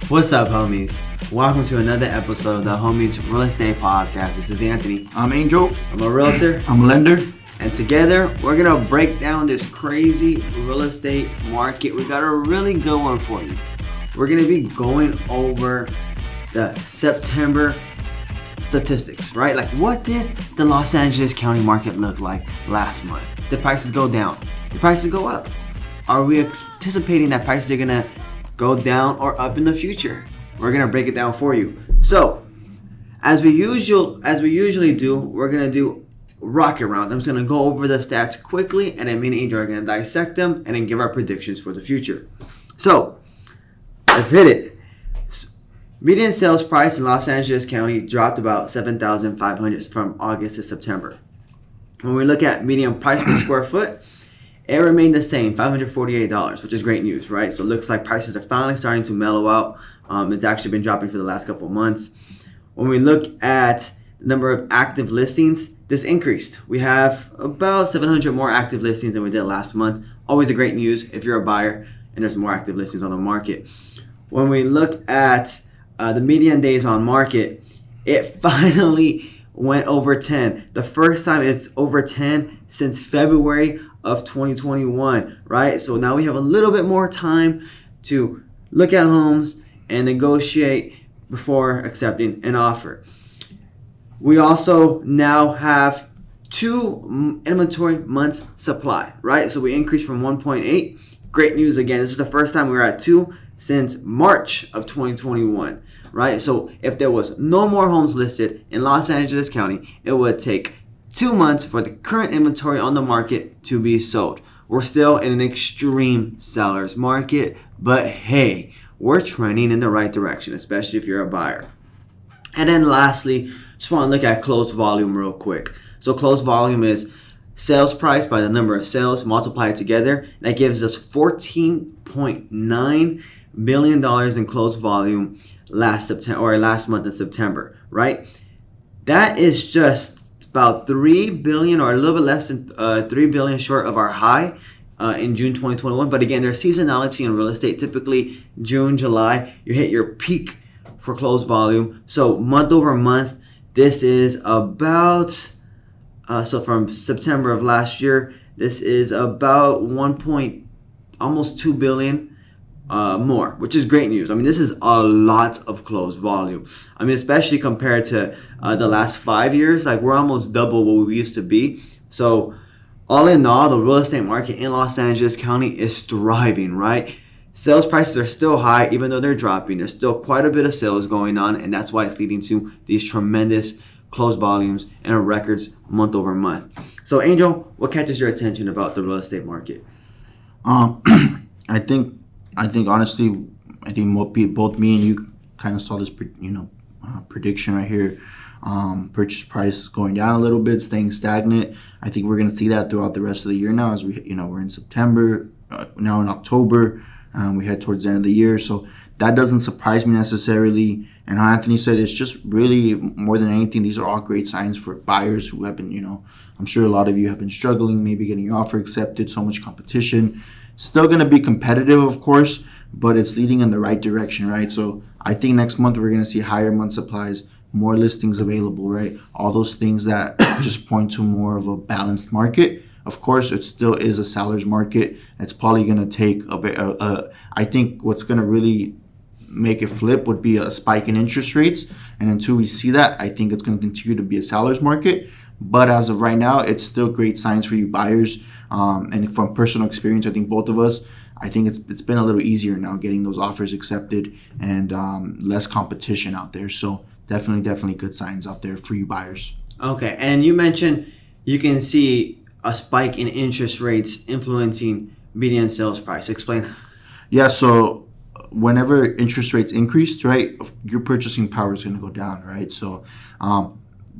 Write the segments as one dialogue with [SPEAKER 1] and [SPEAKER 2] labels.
[SPEAKER 1] What's up, homies? Welcome to another episode of the Homeys Real Estate Podcast. This is Anthony.
[SPEAKER 2] I'm Angel.
[SPEAKER 1] I'm a realtor.
[SPEAKER 2] I'm a lender.
[SPEAKER 1] And together, we're going to break down this crazy real estate market. We got a really good one for you. We're going to be going over the September statistics, right? Like, what did the Los Angeles County market look like last month? Did prices go down? Did prices go up? Are we anticipating that prices are going to go down or up in the future? We're gonna break it down for you. So, as we usually do, we're gonna do rocket rounds. I'm just gonna go over the stats quickly, and then me and Angel are gonna dissect them and then give our predictions for the future. So, let's hit it. Median sales price in Los Angeles County dropped about $7,500 from August to September. When we look at median price per square foot, it remained the same, $548, which is great news, right? So it looks like prices are finally starting to mellow out. It's actually been dropping for the last couple of months. When we look at the number of active listings, this increased. We have about 700 more active listings than we did last month. Always a great news if you're a buyer and there's more active listings on the market. When we look at the median days on market, it finally went over 10. The first time it's over 10 since February of 2021, right? So now we have a little bit more time to look at homes and negotiate before accepting an offer. We also now have 2 inventory months supply, right? So we increased from 1.8. Great news again. This is the first time we were at 2 since March of 2021, right? So if there was no more homes listed in Los Angeles County, it would take 2 months for the current inventory on the market to be sold. We're still in an extreme seller's market, but hey, we're trending in the right direction, especially if you're a buyer. And then lastly, just want to look at closed volume real quick. So closed volume is sales price by the number of sales multiplied together. That gives us $14.9 billion in closed volume last month in September, right? That is just about 3 billion or a little bit less than 3 billion short of our high in June 2021. But again, there's seasonality in real estate. Typically June, July, you hit your peak for closed volume. So month over month, this is about, so from September of last year, this is about almost 2 billion more, which is great news. I mean, this is a lot of closed volume. I mean, especially compared to the last 5 years, like we're almost double what we used to be. So all in all, the real estate market in Los Angeles County is thriving, right? Sales prices are still high, even though they're dropping. There's still quite a bit of sales going on, and that's why it's leading to these tremendous closed volumes and records month over month. So Angel, what catches your attention about the real estate market?
[SPEAKER 2] I think honestly, both me and you kind of saw this, prediction right here. Purchase price going down a little bit, staying stagnant. I think we're going to see that throughout the rest of the year now, as we're in September, now in October, we head towards the end of the year. So that doesn't surprise me necessarily. And how Anthony said, it's just really more than anything, these are all great signs for buyers who have been, I'm sure a lot of you have been struggling, maybe getting your offer accepted, so much competition. Still going to be competitive, of course, but it's leading in the right direction, right? So I think next month we're going to see higher month supplies, more listings available, right? All those things that just point to more of a balanced market. Of course, it still is a seller's market. It's probably going to take I think what's going to really make it flip would be a spike in interest rates. And until we see that, I think it's going to continue to be a seller's market. But as of right now, it's still great signs for you buyers. And from personal experience, I think both of us, I think it's been a little easier now getting those offers accepted and less competition out there. So definitely good signs out there for you buyers.
[SPEAKER 1] Okay, and you mentioned you can see a spike in interest rates influencing median sales price. Explain.
[SPEAKER 2] Yeah, so whenever interest rates increase, right, your purchasing power is going to go down, right? So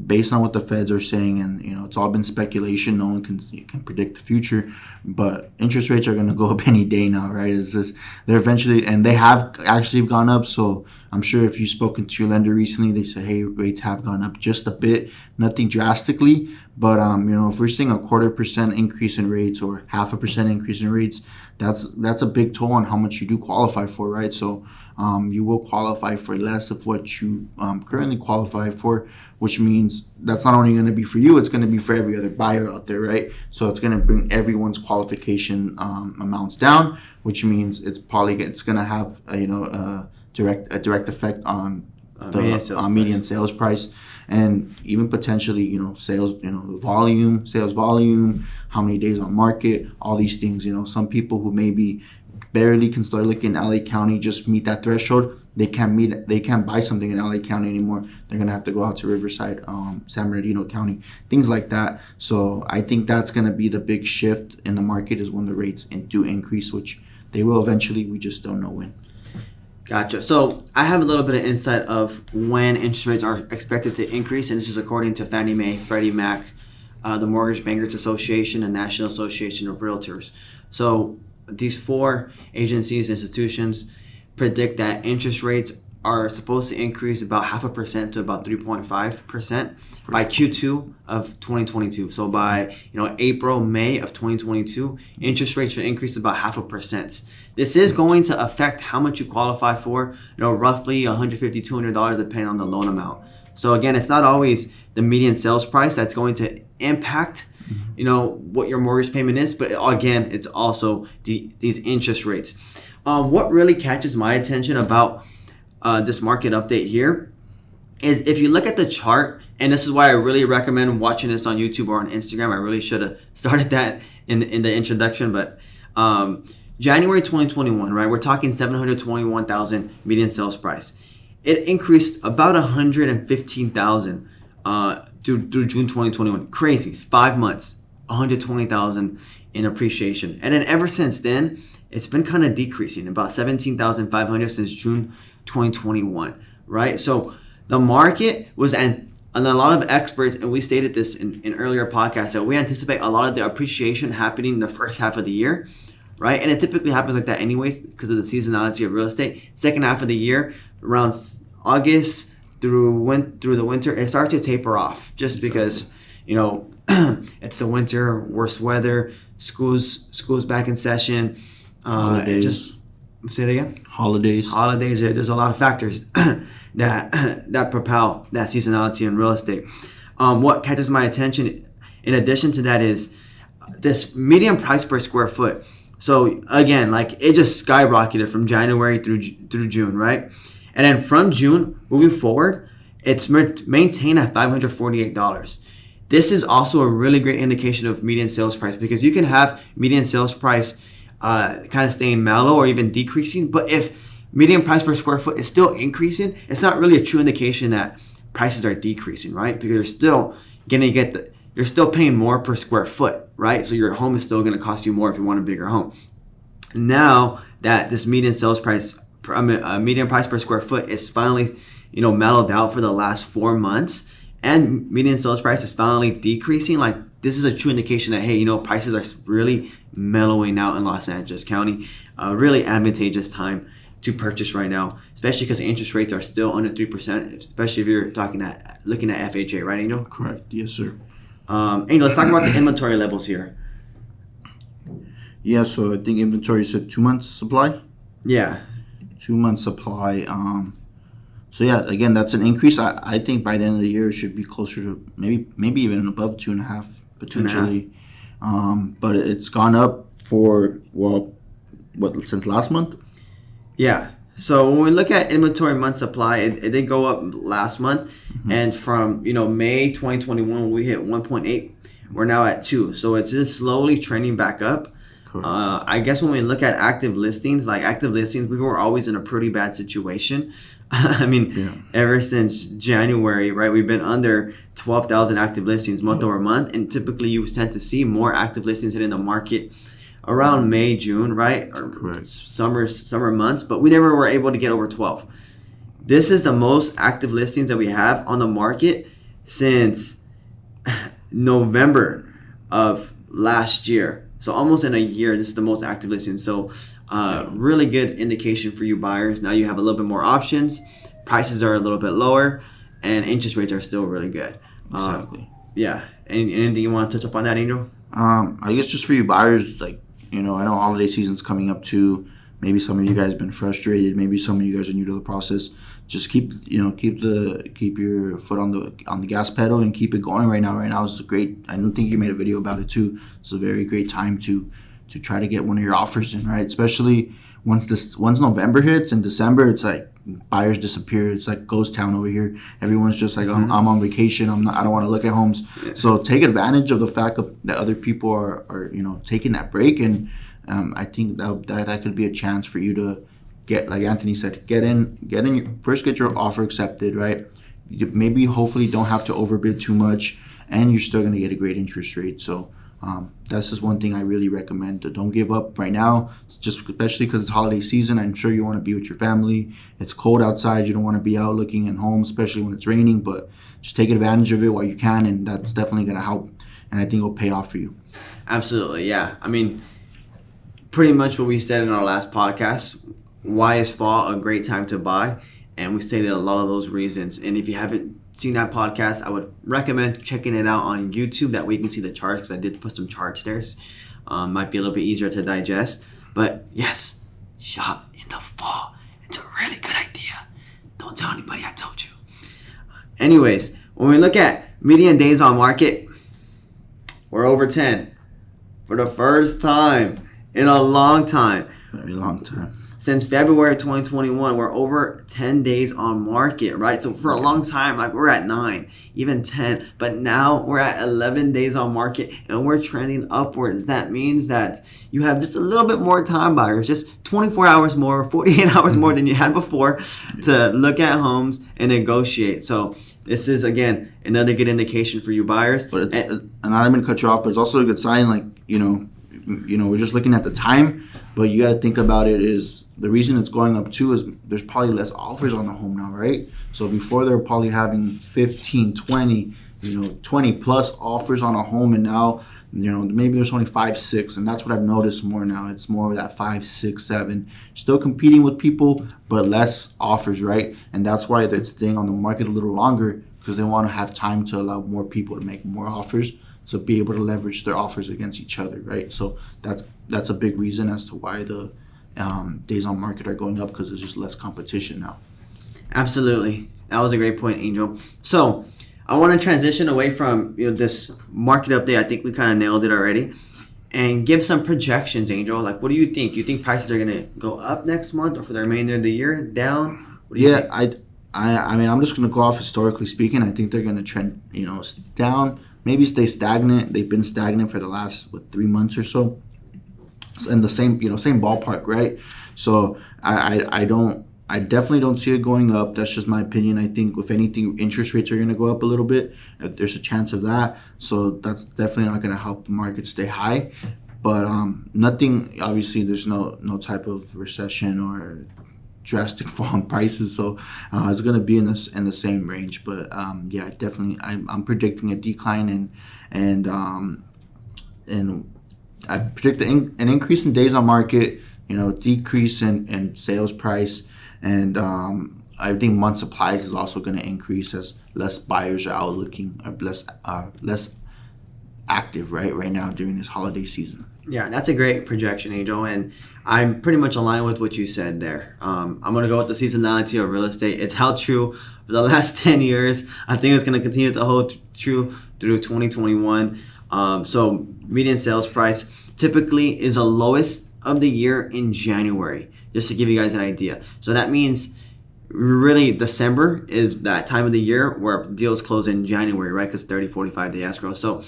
[SPEAKER 2] based on what the feds are saying, and it's all been speculation, no one can predict the future, but interest rates are going to go up any day now, right? It's just they're eventually, and they have actually gone up. So I'm sure if you've spoken to your lender recently, they said, hey, rates have gone up just a bit, nothing drastically. But, if we're seeing a 0.25% increase in rates or 0.5% increase in rates, that's a big toll on how much you do qualify for, right? So you will qualify for less of what you currently qualify for, which means that's not only going to be for you, it's going to be for every other buyer out there, right? So it's going to bring everyone's qualification amounts down, which means it's going to have a direct effect on the median sales price, and even potentially sales volume, how many days on market, all these things. Some people who maybe barely can start looking in LA County just meet that threshold. They can't buy something in LA County anymore. They're gonna have to go out to Riverside, San Bernardino County, things like that. So I think that's gonna be the big shift in the market, is when the rates do increase, which they will eventually. We just don't know when.
[SPEAKER 1] Gotcha. So I have a little bit of insight of when interest rates are expected to increase, and this is according to Fannie Mae, Freddie Mac, the Mortgage Bankers Association, and National Association of Realtors. So these 4 agencies, institutions, predict that interest rates are supposed to increase about 0.5% to about 3.5% by Q2 of 2022. So by April, May of 2022, interest rates should increase about 0.5%. This is going to affect how much you qualify for, roughly $150, $200 depending on the loan amount. So again, it's not always the median sales price that's going to impact what your mortgage payment is, but again, it's also these interest rates. What really catches my attention about this market update here is if you look at the chart, and this is why I really recommend watching this on YouTube or on Instagram. I really should have started that in the introduction, but January 2021, right? We're talking 721,000 median sales price. It increased about 115,000 through June 2021. Crazy, 5 months, 120,000 in appreciation, and then ever since then, it's been kind of decreasing, about 17,500 since June 2021, right? So the market was, and a lot of experts, and we stated this in earlier podcasts, that we anticipate a lot of the appreciation happening in the first half of the year, right? And it typically happens like that anyways because of the seasonality of real estate. Second half of the year, around August through the winter, it starts to taper off just because, it's the winter, worse weather, schools back in session. Just say it again. Holidays. There's a lot of factors that propel that seasonality in real estate. What catches my attention, in addition to that, is this median price per square foot. So again, it just skyrocketed from January through June, right? And then from June moving forward, it's maintained at $548. This is also a really great indication of median sales price, because you can have median sales price kind of staying mellow or even decreasing, but if median price per square foot is still increasing, it's not really a true indication that prices are decreasing, right? Because you're still you're still paying more per square foot, right? So your home is still going to cost you more if you want a bigger home. Now that this median price per square foot is finally mellowed out for the last 4 months, and median sales price is finally decreasing, this is a true indication that, hey, prices are really mellowing out in Los Angeles County. Really advantageous time to purchase right now, especially because interest rates are still under 3%, especially if you're looking at FHA, right, Angel?
[SPEAKER 2] Correct. Yes, sir.
[SPEAKER 1] Angel, let's talk about the inventory levels here.
[SPEAKER 2] Yeah, so I think inventory said 2 months supply.
[SPEAKER 1] Yeah.
[SPEAKER 2] 2 months supply. So yeah, again, that's an increase. I think by the end of the year it should be closer to maybe even above 2.5 potentially. But it's gone up for since last month?
[SPEAKER 1] Yeah. So when we look at inventory month supply, it did go up last month, and from May 2021 when we hit 1.8, we're now at 2. So it's just slowly trending back up. I guess when we look at active listings, we were always in a pretty bad situation. Ever since January, right, we've been under 12,000 active listings month over month, and typically you tend to see more active listings hitting the market around May, June, right, or summer months, but we never were able to get over 12. This is the most active listings that we have on the market since November of last year. So almost in a year, this is the most active listing. So really good indication for you buyers. Now you have a little bit more options. Prices are a little bit lower, and interest rates are still really good.
[SPEAKER 2] Exactly.
[SPEAKER 1] Yeah. Anything you want to touch up on that, Angel?
[SPEAKER 2] I guess just for you buyers, like, I know holiday season's coming up too. Maybe some of you guys have been frustrated. Maybe some of you guys are new to the process. Just keep your foot on the gas pedal and keep it going right now. Right now is a great. I don't think you made a video about it too. It's a very great time to try to get one of your offers in, right? Especially once November hits and December, it's like buyers disappear. It's like ghost town over here. Everyone's just like, I'm on vacation. I don't want to look at homes. So take advantage of the fact that other people are taking that break, and I think that could be a chance for you to get, like Anthony said, get in get your offer accepted, right? Maybe hopefully don't have to overbid too much, and you're still going to get a great interest rate. So that's just one thing I really recommend. Don't give up right now, just especially because it's holiday season. I'm sure you want to be with your family. It's cold outside. You don't want to be out looking at home, especially when it's raining, but just take advantage of it while you can, and that's definitely going to help, and I think it'll pay off for you.
[SPEAKER 1] Absolutely, yeah. I mean, pretty much what we said in our last podcast. Why is fall a great time to buy? And we stated a lot of those reasons. And if you haven't seen that podcast, I would recommend checking it out on YouTube. That way you can see the charts, because I did put some charts there. Might be a little bit easier to digest. But yes, shop in the fall. It's a really good idea. Don't tell anybody I told you. Anyways, when we look at median days on market, we're over 10 for the first time in a long time.
[SPEAKER 2] Very long time.
[SPEAKER 1] Since February 2021, we're over 10 days on market, right? So for a long time, like we're at 9, even 10, but now we're at 11 days on market and we're trending upwards. That means that you have just a little bit more time, buyers, just 24 hours more, 48 hours more than you had before to look at homes and negotiate. So this is, again, another good indication for you buyers.
[SPEAKER 2] But and I didn't mean to cut you off, but it's also a good sign, like, we're just looking at the time, but you got to think about it is the reason it's going up too is there's probably less offers on the home now, right? So before they're probably having 15, 20, 20 plus offers on a home, and now, maybe there's only 5, 6, and that's what I've noticed more now. It's more of that 5, 6, 7, still competing with people, but less offers, right? And that's why it's staying on the market a little longer, because they want to have time to allow more people to make more offers, to be able to leverage their offers against each other, right? So that's a big reason as to why the days on market are going up, because there's just less competition now.
[SPEAKER 1] Absolutely. That was a great point, Angel. So I want to transition away from this market update. I think we kind of nailed it already. And give some projections, Angel. Like, what do you think? Do you think prices are going to go up next month or for the remainder of the year? Down? What do you think?
[SPEAKER 2] I mean, I'm just going to go off historically speaking. I think they're going to trend, down. Maybe stay stagnant. They've been stagnant for the last 3 months or so. It's in the same same ballpark, right? So I definitely don't see it going up. That's just my opinion. I think if anything, interest rates are going to go up a little bit. If there's a chance of that, so that's definitely not going to help the market stay high. But nothing. Obviously, there's no type of recession or drastic fall in prices, so it's going to be in the same range. But yeah, definitely I'm predicting a decline and I predict an increase in days on market, decrease in sales price, and I think month supplies is also going to increase as less buyers are out looking, or less active right now during this holiday season.
[SPEAKER 1] Yeah, that's a great projection, Angel, and I'm pretty much aligned with what you said there. I'm going to go with the seasonality of real estate. It's held true for the last 10 years. I think it's going to continue to hold true through 2021. So median sales price typically is the lowest of the year in January, just to give you guys an idea. So that means really December is that time of the year where deals close in January, right? Because 30, 45 day escrow. So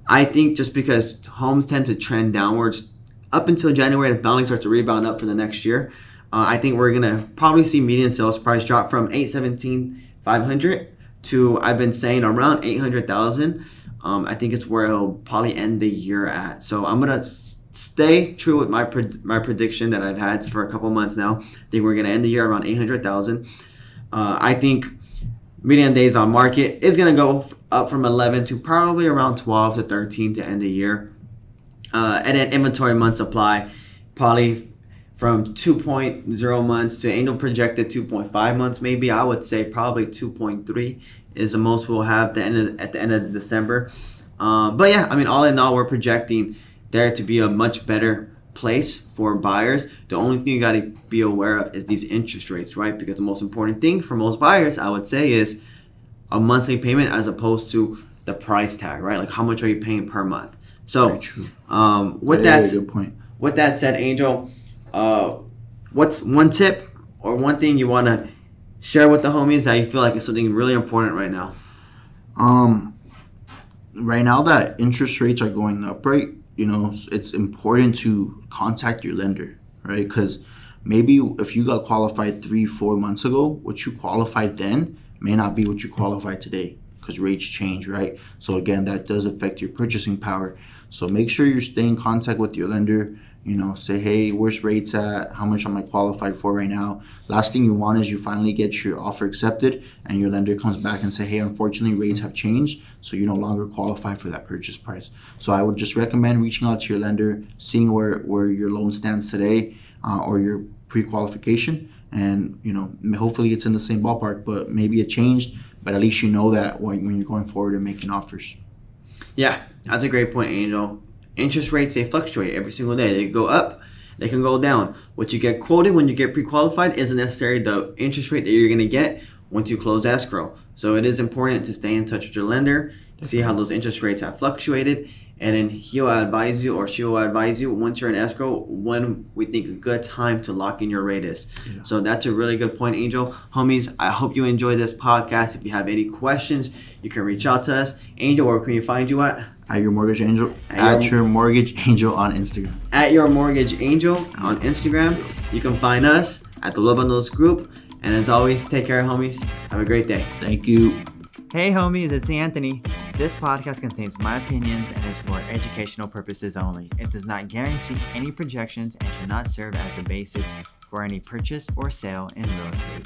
[SPEAKER 1] I think just because homes tend to trend downwards up until January, and finally start to rebound up for the next year, I think we're going to probably see median sales price drop from $817,500 to, I've been saying, around $800,000. I think it's where it'll probably end the year at. So I'm going to stay true with my prediction that I've had for a couple months now. I think we're going to end the year around $800,000. I think median days on market is going to go up from 11 to probably around 12 to 13 to end the year. and then inventory month supply, probably from 2.0 months to Angel projected 2.5 months. Maybe I would say probably 2.3 is the most we'll have at the end of December. But yeah, I mean, all in all, we're projecting there to be a much better place for buyers. The only thing you got to be aware of is these interest rates, right? Because the most important thing for most buyers, I would say, is a monthly payment as opposed to the price tag, right? Like how much are you paying per month? So with that said, Angel, what's one tip or one thing you want to share with the homies that you feel like is something really important right now?
[SPEAKER 2] Right now that interest rates are going up, right? It's important to contact your lender, right? Because maybe if you got qualified 3-4 months ago, what you qualified then may not be what you qualified today because rates change, right? So again, that does affect your purchasing power. So make sure you stay in contact with your lender. Say, hey, where's rates at? How much am I qualified for right now? Last thing you want is you finally get your offer accepted and your lender comes back and say, hey, unfortunately, rates have changed, so you no longer qualify for that purchase price. So I would just recommend reaching out to your lender, seeing where your loan stands today or your pre-qualification. And, hopefully it's in the same ballpark, but maybe it changed. But at least you know that when you're going forward and making offers.
[SPEAKER 1] Yeah, that's a great point, Angel. Interest rates, they fluctuate every single day. They go up, they can go down. What you get quoted when you get pre-qualified isn't necessarily the interest rate that you're going to get once you close escrow. So it is important to stay in touch with your lender, see how those interest rates have fluctuated, and then he'll advise you or she'll advise you once you're in escrow when we think a good time to lock in your rate is. Yeah. So that's a really good point, Angel. Homies, I hope you enjoyed this podcast. If you have any questions, you can reach out to us. Angel, where can we find you at?
[SPEAKER 2] At Your Mortgage Angel. At Your Mortgage Angel on Instagram.
[SPEAKER 1] At Your Mortgage Angel on Instagram. You can find us at the Love Bundles group. And as always, take care, homies. Have a great day.
[SPEAKER 2] Thank you.
[SPEAKER 1] Hey, homies, it's Anthony. This podcast contains my opinions and is for educational purposes only. It does not guarantee any projections and should not serve as a basis for any purchase or sale in real estate.